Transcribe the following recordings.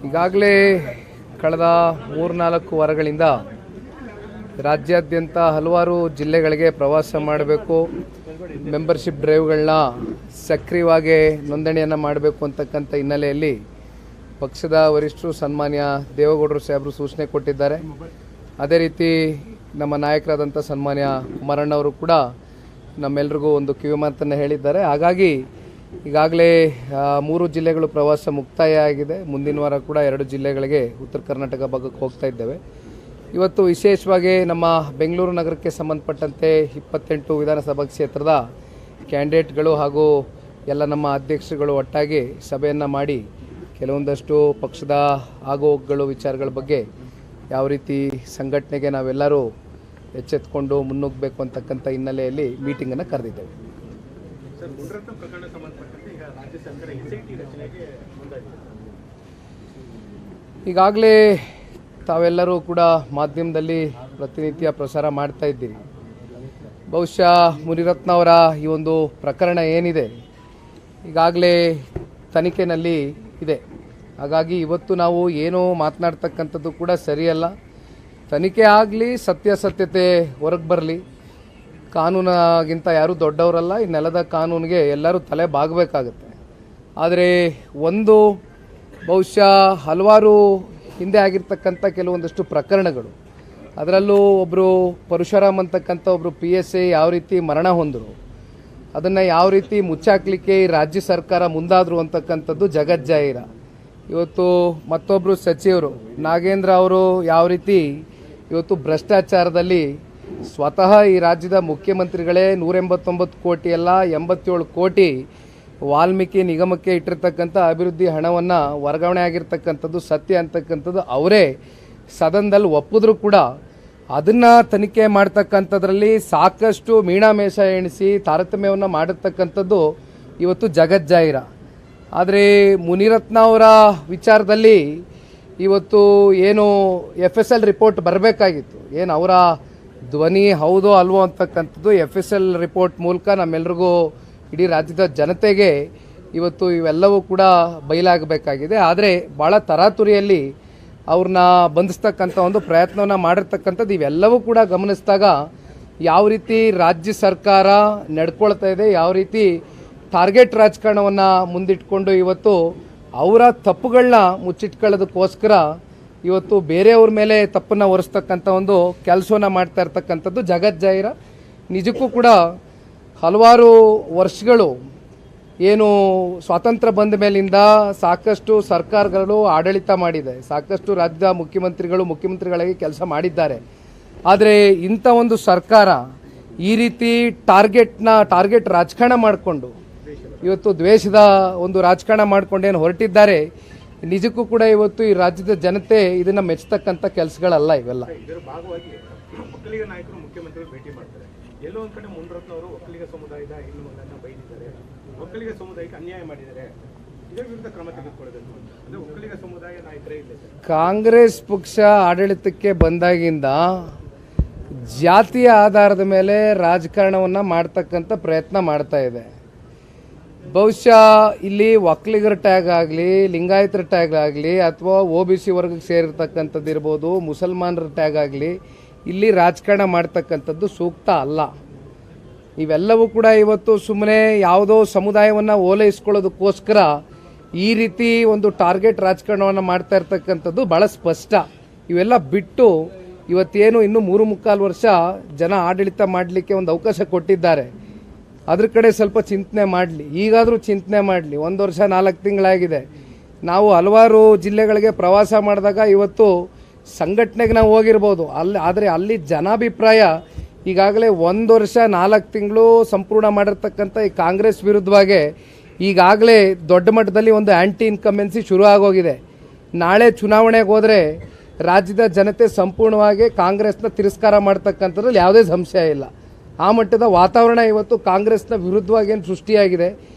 ಈಗಾಗಲೇ ಕಳೆದ 3-4 ವಾರಗಳಿಂದ ರಾಜ್ಯಾದ್ಯಂತ ಹಲವಾರು ಜಿಲ್ಲೆಗಳಿಗೆ ಪ್ರವಾಸ ಮಾಡಬೇಕು, ಮೆಂಬರ್ಶಿಪ್ ಡ್ರೈವ್ಗಳನ್ನ ಸಕ್ರಿಯವಾಗಿ ನೋಂದಣಿಯನ್ನು ಮಾಡಬೇಕು ಅಂತಕ್ಕಂಥ ಹಿನ್ನೆಲೆಯಲ್ಲಿ ಪಕ್ಷದ ವರಿಷ್ಠರು ಸನ್ಮಾನ್ಯ ದೇವೇಗೌಡರು ಸಾಹೇಬರು ಸೂಚನೆ ಕೊಟ್ಟಿದ್ದಾರೆ. ಅದೇ ರೀತಿ ನಮ್ಮ ನಾಯಕರಾದಂಥ ಸನ್ಮಾನ್ಯ ಕುಮಾರಣ್ಣವರು ಕೂಡ ನಮ್ಮೆಲ್ಲರಿಗೂ ಒಂದು ಕಿವಿಮಾತನ್ನು ಹೇಳಿದ್ದಾರೆ. ಹಾಗಾಗಿ ಈಗಾಗಲೇ 3 ಜಿಲ್ಲೆಗಳು ಪ್ರವಾಸ ಮುಕ್ತಾಯ ಆಗಿದೆ. ಮುಂದಿನ ವಾರ ಕೂಡ 2 ಜಿಲ್ಲೆಗಳಿಗೆ ಉತ್ತರ ಕರ್ನಾಟಕ ಭಾಗಕ್ಕೆ ಹೋಗ್ತಾ ಇದ್ದೇವೆ. ಇವತ್ತು ವಿಶೇಷವಾಗಿ ನಮ್ಮ ಬೆಂಗಳೂರು ನಗರಕ್ಕೆ ಸಂಬಂಧಪಟ್ಟಂತೆ 28 ವಿಧಾನಸಭಾ ಕ್ಷೇತ್ರದ ಕ್ಯಾಂಡಿಡೇಟ್ಗಳು ಹಾಗೂ ಎಲ್ಲ ನಮ್ಮ ಅಧ್ಯಕ್ಷರುಗಳು ಒಟ್ಟಾಗಿ ಸಭೆಯನ್ನು ಮಾಡಿ ಕೆಲವೊಂದಷ್ಟು ಪಕ್ಷದ ಆಗೋಗುಗಳು ವಿಚಾರಗಳ ಬಗ್ಗೆ ಯಾವ ರೀತಿ ಸಂಘಟನೆಗೆ ನಾವೆಲ್ಲರೂ ಎಚ್ಚೆತ್ತುಕೊಂಡು ಮುನ್ನುಗ್ಗಬೇಕು ಅಂತಕ್ಕಂಥ ಹಿನ್ನೆಲೆಯಲ್ಲಿ ಮೀಟಿಂಗನ್ನು ಕರೆದಿದ್ದೇವೆ. ಈಗಾಗಲೇ ತಾವೆಲ್ಲರೂ ಕೂಡ ಮಾಧ್ಯಮದಲ್ಲಿ ಪ್ರತಿನಿತ್ಯ ಪ್ರಸಾರ ಮಾಡ್ತಾ ಇದ್ದೀರಿ. ಬಹುಶಃ ಮುನಿರತ್ನ ಅವರ ಈ ಒಂದು ಪ್ರಕರಣ ಏನಿದೆ ಈಗಾಗಲೇ ತನಿಖೆಯಲ್ಲಿ ಇದೆ. ಹಾಗಾಗಿ ಇವತ್ತು ನಾವು ಏನೋ ಮಾತನಾಡ್ತಕ್ಕಂಥದ್ದು ಕೂಡ ಸರಿಯಲ್ಲ. ತನಿಖೆ ಆಗಲಿ, ಸತ್ಯಾಸತ್ಯತೆ ಹೊರಗೆ ಬರಲಿ. ಕಾನೂನಾಗಿಂತ ಯಾರೂ ದೊಡ್ಡವರಲ್ಲ. ಈ ನೆಲದ ಕಾನೂನಿಗೆ ಎಲ್ಲರೂ ತಲೆ ಬಾಗಬೇಕಾಗುತ್ತೆ. ಆದರೆ ಒಂದು ಬಹುಶಃ ಹಲವಾರು ಹಿಂದೆ ಆಗಿರ್ತಕ್ಕಂಥ ಕೆಲವೊಂದಷ್ಟು ಪ್ರಕರಣಗಳು, ಅದರಲ್ಲೂ ಒಬ್ಬರು ಪರಶುರಾಮ್ ಅಂತಕ್ಕಂಥ ಒಬ್ಬರು PSI ಯಾವ ರೀತಿ ಮರಣ ಹೊಂದರು, ಅದನ್ನು ಯಾವ ರೀತಿ ಮುಚ್ಚಾಕಲಿಕ್ಕೆ ರಾಜ್ಯ ಸರ್ಕಾರ ಮುಂದಾದರು ಅಂತಕ್ಕಂಥದ್ದು ಜಗಜ್ಜಾಹಿರ. ಇವತ್ತು ಮತ್ತೊಬ್ಬರು ಸಚಿವರು ನಾಗೇಂದ್ರ ಅವರು ಯಾವ ರೀತಿ ಇವತ್ತು ಭ್ರಷ್ಟಾಚಾರದಲ್ಲಿ ಸ್ವತಃ ಈ ರಾಜ್ಯದ ಮುಖ್ಯಮಂತ್ರಿಗಳೇ 189 ಕೋಟಿ ಅಲ್ಲ 87 ಕೋಟಿ ವಾಲ್ಮೀಕಿ ನಿಗಮಕ್ಕೆ ಇಟ್ಟಿರ್ತಕ್ಕಂಥ ಅಭಿವೃದ್ಧಿ ಹಣವನ್ನು ವರ್ಗಾವಣೆ ಆಗಿರ್ತಕ್ಕಂಥದ್ದು ಸತ್ಯ ಅಂತಕ್ಕಂಥದ್ದು ಅವರೇ ಸದನದಲ್ಲಿ ಒಪ್ಪಿದ್ರು ಕೂಡ ಅದನ್ನು ತನಿಖೆ ಮಾಡ್ತಕ್ಕಂಥದ್ರಲ್ಲಿ ಸಾಕಷ್ಟು ಮೀಣಾಮೇಷ ಎಣಿಸಿ ತಾರತಮ್ಯವನ್ನು ಮಾಡಿರ್ತಕ್ಕಂಥದ್ದು ಇವತ್ತು ಜಗಜ್ಜಾಹಿರ. ಆದರೆ ಮುನಿರತ್ನ ಅವರ ವಿಚಾರದಲ್ಲಿ ಇವತ್ತು ಏನು FSL ರಿಪೋರ್ಟ್ ಬರಬೇಕಾಗಿತ್ತು, ಏನು ಅವರ ಧ್ವನಿ ಹೌದೋ ಅಲ್ವೋ ಅಂತಕ್ಕಂಥದ್ದು FSL ರಿಪೋರ್ಟ್ ಮೂಲಕ ನಮ್ಮೆಲ್ರಿಗೂ ಇಡೀ ರಾಜ್ಯದ ಜನತೆಗೆ ಇವತ್ತು ಇವೆಲ್ಲವೂ ಕೂಡ ಬಯಲಾಗಬೇಕಾಗಿದೆ. ಆದರೆ ಭಾಳ ತರಾತುರಿಯಲ್ಲಿ ಅವ್ರನ್ನ ಬಂಧಿಸ್ತಕ್ಕಂಥ ಒಂದು ಪ್ರಯತ್ನವನ್ನು ಮಾಡಿರ್ತಕ್ಕಂಥದ್ದು ಇವೆಲ್ಲವೂ ಕೂಡ ಗಮನಿಸಿದಾಗ ಯಾವ ರೀತಿ ರಾಜ್ಯ ಸರ್ಕಾರ ನಡ್ಕೊಳ್ತಾ ಇದೆ, ಯಾವ ರೀತಿ ಟಾರ್ಗೆಟ್ ರಾಜಕಾರಣವನ್ನು ಮುಂದಿಟ್ಕೊಂಡು ಇವತ್ತು ಅವರ ತಪ್ಪುಗಳನ್ನ ಮುಚ್ಚಿಟ್ಕೊಳ್ಳೋದಕ್ಕೋಸ್ಕರ ಇವತ್ತು ಬೇರೆಯವ್ರ ಮೇಲೆ ತಪ್ಪನ್ನು ಹೊರಿಸ್ತಕ್ಕಂಥ ಒಂದು ಕೆಲಸವನ್ನು ಮಾಡ್ತಾ ಇರ್ತಕ್ಕಂಥದ್ದು ಜಗಜ್ಜಾಹಿರ. ನಿಜಕ್ಕೂ ಕೂಡ ಹಲವಾರು ವರ್ಷಗಳು ಏನು ಸ್ವಾತಂತ್ರ್ಯ ಬಂದ ಮೇಲಿಂದ ಸಾಕಷ್ಟು ಸರ್ಕಾರಗಳು ಆಡಳಿತ ಮಾಡಿದೆ, ಸಾಕಷ್ಟು ರಾಜ್ಯದ ಮುಖ್ಯಮಂತ್ರಿಗಳಾಗಿ ಕೆಲಸ ಮಾಡಿದ್ದಾರೆ. ಆದರೆ ಇಂಥ ಒಂದು ಸರ್ಕಾರ ಈ ರೀತಿ ಟಾರ್ಗೆಟ್ ರಾಜಕಾರಣ ಮಾಡಿಕೊಂಡು ಇವತ್ತು ದ್ವೇಷದ ಒಂದು ರಾಜಕಾರಣ ಮಾಡ್ಕೊಂಡೇನು ಹೊರಟಿದ್ದಾರೆ. ನಿಜಕ್ಕೂ ಕೂಡ ಇವತ್ತು ಈ ರಾಜ್ಯದ ಜನತೆ ಇದನ್ನ ಮೆಚ್ಚತಕ್ಕಂಥ ಕೆಲಸಗಳಲ್ಲ ಇವೆಲ್ಲ. ಇದರ ಭಾಗವಾಗಿ ಒಕ್ಕಲಿಗ ನಾಯಕರು ಮುಖ್ಯಮಂತ್ರಿಗಳು ಭೇಟಿ ಮಾಡ್ತಾರೆ. ಎಲ್ಲೋ ಒಂದು ಕಡೆ ಮುನಿರತ್ನ ಅವರು ಒಕ್ಕಲಿಗ ಸಮುದಾಯದ ಹೆಣ್ಣುಮಕ್ಕಳನ್ನ ಬೈದಿದ್ದಾರೆ, ಒಕ್ಕಲಿಗ ಸಮುದಾಯಕ್ಕೆ ಅನ್ಯಾಯ ಮಾಡಿದ್ದಾರೆ, ಇದರ ವಿರುದ್ಧ ಕ್ರಮ ತೆಗೆದುಕೊಳ್ಳಬೇಕು ಅಂದ್ರೆ ಒಕ್ಕಲಿಗ ಸಮುದಾಯ ನಾಯಕರೇ ಇಲ್ಲ. ಕಾಂಗ್ರೆಸ್ ಪಕ್ಷ ಆಡಳಿತಕ್ಕೆ ಬಂದಾಗಿಂದ ಜಾತಿಯ ಆಧಾರದ ಮೇಲೆ ರಾಜಕಾರಣವನ್ನ ಮಾಡ್ತಕ್ಕಂಥ ಪ್ರಯತ್ನ ಮಾಡ್ತಾ ಇದೆ. ಬಹುಶಃ ಇಲ್ಲಿ ಒಕ್ಕಲಿಗರ ಟ್ಯಾಗ್ ಆಗಲಿ, ಲಿಂಗಾಯತರ ಟ್ಯಾಗ್ ಆಗಲಿ, ಅಥವಾ OBC ವರ್ಗಕ್ಕೆ ಸೇರಿರ್ತಕ್ಕಂಥದ್ದು ಇರ್ಬೋದು, ಮುಸಲ್ಮಾನರ ಟ್ಯಾಗ್ ಆಗಲಿ, ಇಲ್ಲಿ ರಾಜಕಾರಣ ಮಾಡ್ತಕ್ಕಂಥದ್ದು ಸೂಕ್ತ ಅಲ್ಲ. ಇವೆಲ್ಲವೂ ಕೂಡ ಇವತ್ತು ಸುಮ್ಮನೆ ಯಾವುದೋ ಸಮುದಾಯವನ್ನು ಓಲೈಸ್ಕೊಳ್ಳೋದಕ್ಕೋಸ್ಕರ ಈ ರೀತಿ ಒಂದು ಟಾರ್ಗೆಟ್ ರಾಜಕಾರಣವನ್ನು ಮಾಡ್ತಾ ಇರ್ತಕ್ಕಂಥದ್ದು ಭಾಳ ಸ್ಪಷ್ಟ. ಇವೆಲ್ಲ ಬಿಟ್ಟು ಇವತ್ತೇನು ಇನ್ನೂ 3.25 ವರ್ಷ ಜನ ಆಡಳಿತ ಮಾಡಲಿಕ್ಕೆ ಒಂದು ಅವಕಾಶ ಕೊಟ್ಟಿದ್ದಾರೆ, ಅದ್ರ ಕಡೆ ಸ್ವಲ್ಪ ಚಿಂತನೆ ಮಾಡಲಿ. ಈಗಾದರೂ ಚಿಂತನೆ ಮಾಡಲಿ. 1 ವರ್ಷ 4 ತಿಂಗಳಾಗಿದೆ. ನಾವು ಹಲವಾರು ಜಿಲ್ಲೆಗಳಿಗೆ ಪ್ರವಾಸ ಮಾಡಿದಾಗ ಇವತ್ತು ಸಂಘಟನೆಗೆ ನಾವು ಹೋಗಿರ್ಬೋದು, ಆದರೆ ಅಲ್ಲಿ ಜನಾಭಿಪ್ರಾಯ ಈಗಾಗಲೇ 1 ವರ್ಷ 4 ತಿಂಗಳು ಸಂಪೂರ್ಣ ಮಾಡಿರ್ತಕ್ಕಂಥ ಈ ಕಾಂಗ್ರೆಸ್ ವಿರುದ್ಧವಾಗಿ ಈಗಾಗಲೇ ದೊಡ್ಡ ಮಟ್ಟದಲ್ಲಿ ಒಂದು ಆ್ಯಂಟಿ ಇನ್ಕಂಬೆನ್ಸಿ ಶುರು ಆಗೋಗಿದೆ. ನಾಳೆ ಚುನಾವಣೆಗೆ ಹೋದರೆ ರಾಜ್ಯದ ಜನತೆ ಸಂಪೂರ್ಣವಾಗಿ ಕಾಂಗ್ರೆಸ್ನ ತಿರಸ್ಕಾರ ಮಾಡ್ತಕ್ಕಂಥದ್ರಲ್ಲಿ ಯಾವುದೇ ಸಂಶಯ ಇಲ್ಲ. ಆ ಮಟ್ಟದ ವಾತಾವರಣ ಇವತ್ತು ಕಾಂಗ್ರೆಸ್ನ ವಿರುದ್ಧವಾಗಿ ಏನು ಸೃಷ್ಟಿಯಾಗಿದೆ.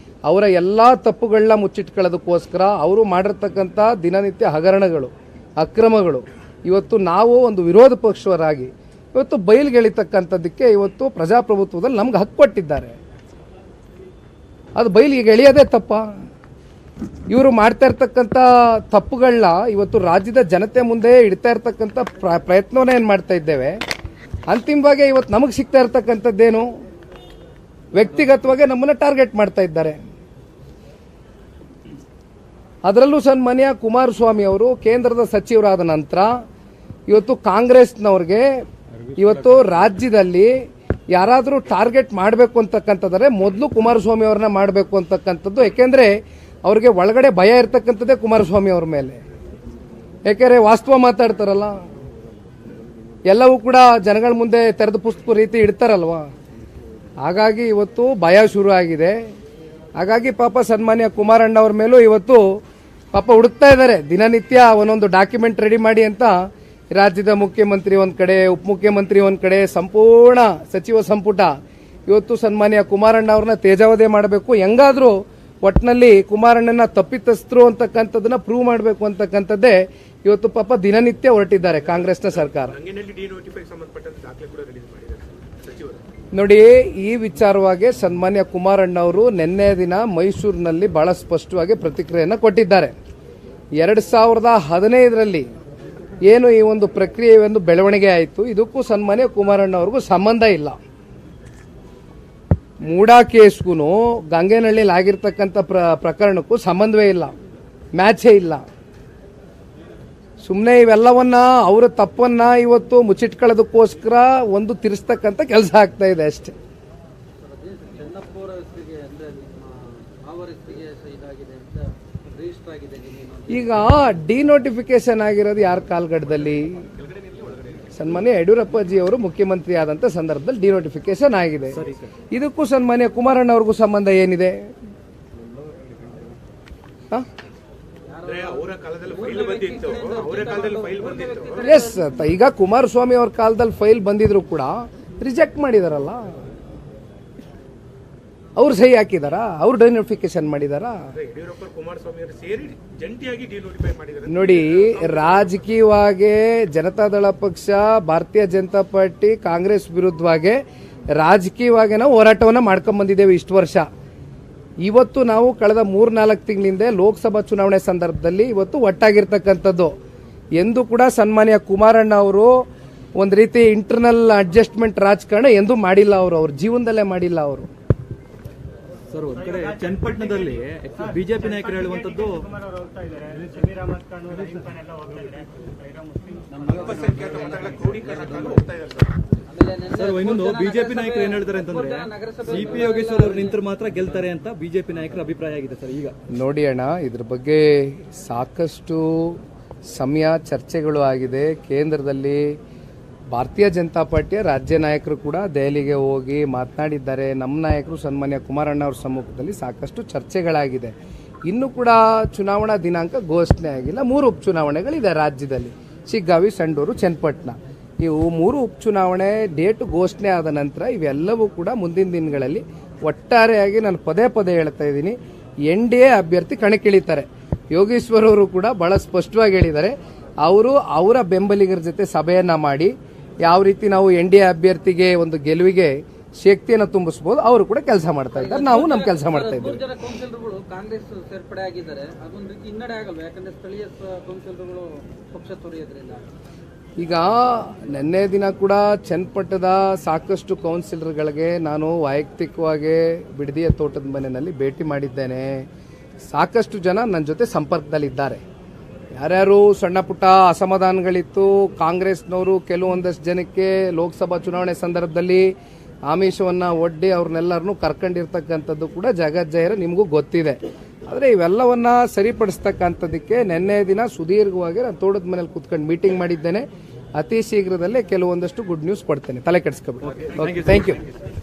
ಅವರ ಎಲ್ಲ ತಪ್ಪುಗಳನ್ನ ಮುಚ್ಚಿಟ್ಕೊಳ್ಳೋದಕ್ಕೋಸ್ಕರ ಅವರು ಮಾಡಿರ್ತಕ್ಕಂಥ ದಿನನಿತ್ಯ ಹಗರಣಗಳು, ಅಕ್ರಮಗಳು ಇವತ್ತು ನಾವು ಒಂದು ವಿರೋಧ ಪಕ್ಷವರಾಗಿ ಇವತ್ತು ಬಯಲಿಗೆಳಿತಕ್ಕಂಥದ್ದಕ್ಕೆ ಇವತ್ತು ಪ್ರಜಾಪ್ರಭುತ್ವದಲ್ಲಿ ನಮ್ಗೆ ಹಕ್ಕು ಕೊಟ್ಟಿದ್ದಾರೆ. ಅದು ಬಯಲಿಗೆ ಎಳೆಯೋದೇ ತಪ್ಪ. ಇವರು ಮಾಡ್ತಾ ಇರ್ತಕ್ಕಂಥ ತಪ್ಪುಗಳನ್ನ ಇವತ್ತು ರಾಜ್ಯದ ಜನತೆ ಮುಂದೆ ಇಡ್ತಾ ಇರ್ತಕ್ಕಂಥ ಪ್ರಯತ್ನವನ್ನ ಏನು ಮಾಡ್ತಾ ಇದ್ದೇವೆ. ಅಂತಿಮವಾಗಿ ಇವತ್ತು ನಮಗೆ ಸಿಗ್ತಾ ಇರ್ತಕ್ಕಂಥದ್ದೇನು, ವ್ಯಕ್ತಿಗತವಾಗಿ ನಮ್ಮನ್ನ ಟಾರ್ಗೆಟ್ ಮಾಡ್ತಾ ಇದ್ದಾರೆ. ಅದರಲ್ಲೂ ಸನ್ಮಾನ್ಯ ಕುಮಾರಸ್ವಾಮಿ ಅವರು ಕೇಂದ್ರದ ಸಚಿವರಾದ ನಂತರ ಇವತ್ತು ಕಾಂಗ್ರೆಸ್ನವ್ರಿಗೆ ಇವತ್ತು ರಾಜ್ಯದಲ್ಲಿ ಯಾರಾದರೂ ಟಾರ್ಗೆಟ್ ಮಾಡಬೇಕು ಅಂತಕ್ಕಂಥದ್ರೆ ಮೊದಲು ಕುಮಾರಸ್ವಾಮಿ ಅವ್ರನ್ನ ಮಾಡಬೇಕು ಅಂತಕ್ಕಂಥದ್ದು. ಯಾಕೆಂದ್ರೆ ಅವ್ರಿಗೆ ಒಳಗಡೆ ಭಯ ಇರ್ತಕ್ಕಂಥದ್ದೇ ಕುಮಾರಸ್ವಾಮಿ ಅವ್ರ ಮೇಲೆ. ಯಾಕೆಂದ್ರೆ ವಾಸ್ತವ ಮಾತಾಡ್ತಾರಲ್ಲ, ಎಲ್ಲವೂ ಕೂಡ ಜನಗಳ ಮುಂದೆ ತೆರೆದ ಪುಸ್ತಕ ರೀತಿ ಇಡ್ತಾರಲ್ವಾ. ಹಾಗಾಗಿ ಇವತ್ತು ಭಯ ಶುರು ಆಗಿದೆ. ಹಾಗಾಗಿ ಪಾಪ ಸನ್ಮಾನ್ಯ ಕುಮಾರಣ್ಣ ಅವ್ರ ಮೇಲೂ ಇವತ್ತು ಪಾಪ ಹುಡುಕ್ತಾ ಇದ್ದಾರೆ. ದಿನನಿತ್ಯ ಒಂದೊಂದು ಡಾಕ್ಯುಮೆಂಟ್ ರೆಡಿ ಮಾಡಿ ಅಂತ ರಾಜ್ಯದ ಮುಖ್ಯಮಂತ್ರಿ ಒಂದ್ ಕಡೆ, ಉಪಮುಖ್ಯಮಂತ್ರಿ ಒಂದ್ ಕಡೆ, ಸಂಪೂರ್ಣ ಸಚಿವ ಸಂಪುಟ ಇವತ್ತು ಸನ್ಮಾನ್ಯ ಕುಮಾರಣ್ಣ ಅವ್ರನ್ನ ತೇಜಾವಧೆ ಮಾಡಬೇಕು, ಹೆಂಗಾದ್ರೂ ಒಟ್ಟಿನಲ್ಲಿ ಕುಮಾರಣ್ಣನ ತಪ್ಪಿತಸ್ಥರು ಅಂತಕ್ಕಂಥದ್ದನ್ನ ಪ್ರೂವ್ ಮಾಡಬೇಕು ಅಂತಕ್ಕಂಥದ್ದೇ ಇವತ್ತು ಪಾಪ ದಿನನಿತ್ಯ ಹೊರಟಿದ್ದಾರೆ ಕಾಂಗ್ರೆಸ್ನ ಸರ್ಕಾರ. ನೋಡಿ, ಈ ವಿಚಾರವಾಗಿ ಸನ್ಮಾನ್ಯ ಕುಮಾರಣ್ಣ ಅವರು ನಿನ್ನೆ ದಿನ ಮೈಸೂರಿನಲ್ಲಿ ಬಹಳ ಸ್ಪಷ್ಟವಾಗಿ ಪ್ರತಿಕ್ರಿಯೆಯನ್ನು ಕೊಟ್ಟಿದ್ದಾರೆ. 2015ರಲ್ಲಿ ಏನು ಈ ಒಂದು ಪ್ರಕ್ರಿಯೆ ಒಂದು ಬೆಳವಣಿಗೆ ಆಯಿತು, ಇದಕ್ಕೂ ಸನ್ಮಾನ್ಯ ಕುಮಾರಣ್ಣ ಅವ್ರಿಗೂ ಸಂಬಂಧ ಇಲ್ಲ. ಮೂಡಾ ಕೇಸ್ಗೂ ಗಂಗೇನಹಳ್ಳಿಯಲ್ಲಿ ಆಗಿರ್ತಕ್ಕಂಥ ಪ್ರಕರಣಕ್ಕೂ ಸಂಬಂಧವೇ ಇಲ್ಲ, ಮ್ಯಾಚೇ ಇಲ್ಲ. ಸುಮ್ಮನೆ ಇವೆಲ್ಲವನ್ನ ಅವರ ತಪ್ಪನ್ನ ಇವತ್ತು ಮುಚ್ಚಿಟ್ಕೊಳ್ಳೋದಕ್ಕೋಸ್ಕರ ಒಂದು ತಿರ್ಸ್ತಕ್ಕಂಥ ಕೆಲಸ ಆಗ್ತಾ ಇದೆ ಅಷ್ಟೇ. ಈಗ ಡಿನೋಟಿಫಿಕೇಶನ್ ಆಗಿರೋದು ಯಾರ ಕಾಲ್ಗಡದಲ್ಲಿ? ಸನ್ಮಾನ್ಯ ಯಡಿಯೂರಪ್ಪಾಜಿ ಅವರು ಮುಖ್ಯಮಂತ್ರಿ ಆದಂತ ಸಂದರ್ಭದಲ್ಲಿ ಡಿನೋಟಿಫಿಕೇಶನ್ ಆಗಿದೆ. ಇದಕ್ಕೂ ಸನ್ಮಾನ್ಯ ಕುಮಾರಣ್ಣ ಅವ್ರಿಗೂ ಸಂಬಂಧ ಏನಿದೆ? ಎಸ್, ಈಗ ಕುಮಾರಸ್ವಾಮಿ ಅವ್ರ ಕಾಲದಲ್ಲಿ ಫೈಲ್ ಬಂದಿದ್ರು ಕೂಡ ರಿಜೆಕ್ಟ್ ಮಾಡಿದಾರಲ್ಲ, ಅವ್ರು ಸಹಿ ಹಾಕಿದಾರಾ? ಅವ್ರು ಡಿನೋಟಿಫಿಕೇಶನ್ ಮಾಡಿದಾರಾ? ನೋಡಿ, ರಾಜಕೀಯವಾಗಿ ಜನತಾದಳ ಪಕ್ಷ, ಭಾರತೀಯ ಜನತಾ ಪಾರ್ಟಿ, ಕಾಂಗ್ರೆಸ್ ವಿರುದ್ಧವಾಗಿ ರಾಜಕೀಯವಾಗಿ ನಾವು ಹೋರಾಟವನ್ನ ಮಾಡ್ಕೊಂಡ್ ಬಂದಿದ್ದೇವೆ ಇಷ್ಟು ವರ್ಷ. ಇವತ್ತು ನಾವು ಕಳೆದ 3-4 ತಿಂಗಳಿಂದ ಲೋಕಸಭಾ ಚುನಾವಣೆ ಸಂದರ್ಭದಲ್ಲಿ ಇವತ್ತು ಒಟ್ಟಾಗಿರ್ತಕ್ಕಂಥದ್ದು. ಎಂದು ಕೂಡ ಸನ್ಮಾನ್ಯ ಕುಮಾರಣ್ಣ ಅವರು ಒಂದು ರೀತಿ ಇಂಟರ್ನಲ್ ಅಡ್ಜಸ್ಟ್ಮೆಂಟ್ ರಾಜಕಾರಣ ಎಂದೂ ಮಾಡಿಲ್ಲ. ಅವ್ರ ಜೀವನದಲ್ಲೇ ಮಾಡಿಲ್ಲ ಅವರು. ಸರ್, ಒಂದ್ ಕಡೆ ಚನ್ನಪಟ್ಟಣದಲ್ಲಿ ಬಿಜೆಪಿ ನಾಯಕರು ಹೇಳುವಂತದ್ದು, ಸರ್ ಇನ್ನೊಂದು ಬಿಜೆಪಿ ನಾಯಕರು ಏನ್ ಹೇಳ್ತಾರೆ ಅಂತಂದ್ರೆ ಸಿಪಿ ಯೋಗೇಶ್ವರ್ ಅವರು ನಿಂತರೆ ಮಾತ್ರ ಗೆಲ್ತಾರೆ ಅಂತ ಬಿಜೆಪಿ ನಾಯಕರ ಅಭಿಪ್ರಾಯ ಆಗಿದೆ ಸರ್. ಈಗ ನೋಡಿ ಅಣ್ಣ, ಇದ್ರ ಬಗ್ಗೆ ಸಾಕಷ್ಟು ಸಮಯ ಚರ್ಚೆಗಳು ಆಗಿದೆ. ಕೇಂದ್ರದಲ್ಲಿ ಭಾರತೀಯ ಜನತಾ ಪಾರ್ಟಿಯ ರಾಜ್ಯ ನಾಯಕರು ಕೂಡ ದೆಹಲಿಗೆ ಹೋಗಿ ಮಾತನಾಡಿದ್ದಾರೆ. ನಮ್ಮ ನಾಯಕರು ಸನ್ಮಾನ್ಯ ಕುಮಾರಣ್ಣ ಅವ್ರ ಸಮ್ಮುಖದಲ್ಲಿ ಸಾಕಷ್ಟು ಚರ್ಚೆಗಳಾಗಿದೆ. ಇನ್ನು ಕೂಡ ಚುನಾವಣಾ ದಿನಾಂಕ ಘೋಷಣೆ ಆಗಿಲ್ಲ. 3 ಉಪಚುನಾವಣೆಗಳಿದೆ ರಾಜ್ಯದಲ್ಲಿ, ಶಿಗ್ಗಾವಿ, ಸಂಡೂರು, ಚನ್ನಪಟ್ಟಣ. ಇವು 3 ಉಪಚುನಾವಣೆ ಡೇಟ್ ಘೋಷಣೆ ಆದ ನಂತರ ಇವೆಲ್ಲವೂ ಕೂಡ ಮುಂದಿನ ದಿನಗಳಲ್ಲಿ ಒಟ್ಟಾರೆಯಾಗಿ ನಾನು ಪದೇ ಪದೇ ಹೇಳ್ತಾ ಇದ್ದೀನಿ, NDA ಅಭ್ಯರ್ಥಿ ಕಣಕ್ಕಿಳಿತಾರೆ. ಯೋಗೇಶ್ವರ್ ಅವರು ಕೂಡ ಬಹಳ ಸ್ಪಷ್ಟವಾಗಿ ಹೇಳಿದ್ದಾರೆ, ಅವರು ಅವರ ಬೆಂಬಲಿಗರ ಜೊತೆ ಸಭೆಯನ್ನ ಮಾಡಿ ಯಾವ ರೀತಿ ನಾವು NDA ಅಭ್ಯರ್ಥಿಗೆ ಒಂದು ಗೆಲುವಿಗೆ ಶಕ್ತಿಯನ್ನು ತುಂಬಿಸಬಹುದು, ಅವರು ಕೂಡ ಕೆಲಸ ಮಾಡ್ತಾ ಇದ್ದಾರೆ. ನಾವು ನಮ್ಮ ಕೆಲಸ ಮಾಡ್ತಾ ಇದ್ದೀವಿ. ಕಾಂಗ್ರೆಸ್ ಸೇರ್ಪಡೆ ಆಗಿದ್ದಾರೆ, ಅದೊಂದು ರೀತಿ ಹಿನ್ನಡೆ ಆಗಲ್ವಾ? ಯಾಕಂದ್ರೆ ಸ್ಥಳೀಯ ಕೌನ್ಸಿಲರ್ಗಳು ಪಕ್ಷ ತೊರೆಯೋದ್ರಿಂದ. ಈಗ ನಿನ್ನೆ ದಿನ ಕೂಡ ಚನ್ನಪಟ್ಟಣದ ಸಾಕಷ್ಟು ಕೌನ್ಸಿಲರ್ಗಳಿಗೆ ನಾನು ವೈಯಕ್ತಿಕವಾಗಿ ಬಿಡದಿಯ ತೋಟದ ಮನೆಯಲ್ಲಿ ಭೇಟಿ ಮಾಡಿದ್ದೇನೆ. ಸಾಕಷ್ಟು ಜನ ನನ್ನ ಜೊತೆ ಸಂಪರ್ಕದಲ್ಲಿದ್ದಾರೆ. ಯಾರ್ಯಾರು ಸಣ್ಣ ಪುಟ್ಟ ಅಸಮಾಧಾನಗಳಿತ್ತು, ಕಾಂಗ್ರೆಸ್ನವರು ಕೆಲವೊಂದಷ್ಟು ಜನಕ್ಕೆ ಲೋಕಸಭಾ ಚುನಾವಣೆ ಸಂದರ್ಭದಲ್ಲಿ ಆಮಿಷವನ್ನ ಒಡ್ಡಿ ಅವ್ರನ್ನೆಲ್ಲರನ್ನೂ ಕರ್ಕೊಂಡಿರ್ತಕ್ಕಂಥದ್ದು ಕೂಡ ಜಗಜ್ಜಾಹಿರ ನಿಮಗೂ ಗೊತ್ತಿದೆ. ಆದರೆ ಇವೆಲ್ಲವನ್ನ ಸರಿಪಡಿಸ್ತಕ್ಕಂಥದ್ದಕ್ಕೆ ನಿನ್ನೆ ದಿನ ಸುದೀರ್ಘವಾಗಿ ನಾನು ತೋಟದ ಮನೇಲಿ ಕೂತ್ಕೊಂಡು ಮೀಟಿಂಗ್ ಮಾಡಿದ್ದೇನೆ. ಅತಿ ಶೀಘ್ರದಲ್ಲೇ ಕೆಲವೊಂದಷ್ಟು ಗುಡ್ ನ್ಯೂಸ್ ಕೊಡ್ತೇನೆ, ತಲೆ ಕೆಡಿಸ್ಕೊಬೇಡಿ. Thank you.